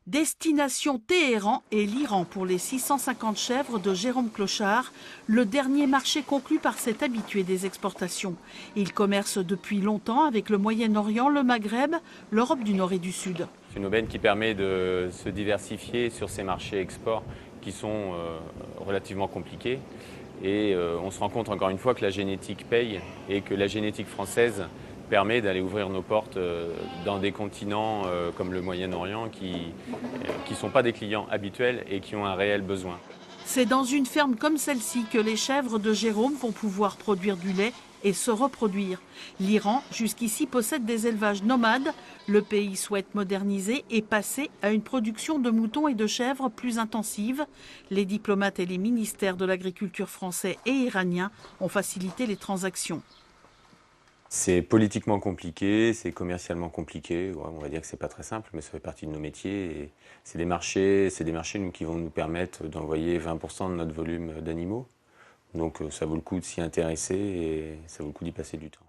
Destination Téhéran et l'Iran pour les 650 chèvres de Jérôme Clochard, le dernier marché conclu par cet habitué des exportations. Il commerce depuis longtemps avec le Moyen-Orient, le Maghreb, l'Europe du Nord et du Sud. C'est une aubaine qui permet de se diversifier sur ces marchés export qui sont relativement compliqués. Et on se rend compte encore une fois que la génétique paye et que la génétique française permet d'aller ouvrir nos portes dans des continents comme le Moyen-Orient qui ne sont pas des clients habituels et qui ont un réel besoin. C'est dans une ferme comme celle-ci que les chèvres de Jérôme vont pouvoir produire du lait et se reproduire. L'Iran, jusqu'ici, possède des élevages nomades. Le pays souhaite moderniser et passer à une production de moutons et de chèvres plus intensive. Les diplomates et les ministères de l'agriculture français et iranien ont facilité les transactions. C'est politiquement compliqué, c'est commercialement compliqué. Ouais, on va dire que c'est pas très simple, mais ça fait partie de nos métiers. Et c'est des marchés nous, qui vont nous permettre d'envoyer 20% de notre volume d'animaux. Donc ça vaut le coup de s'y intéresser et ça vaut le coup d'y passer du temps.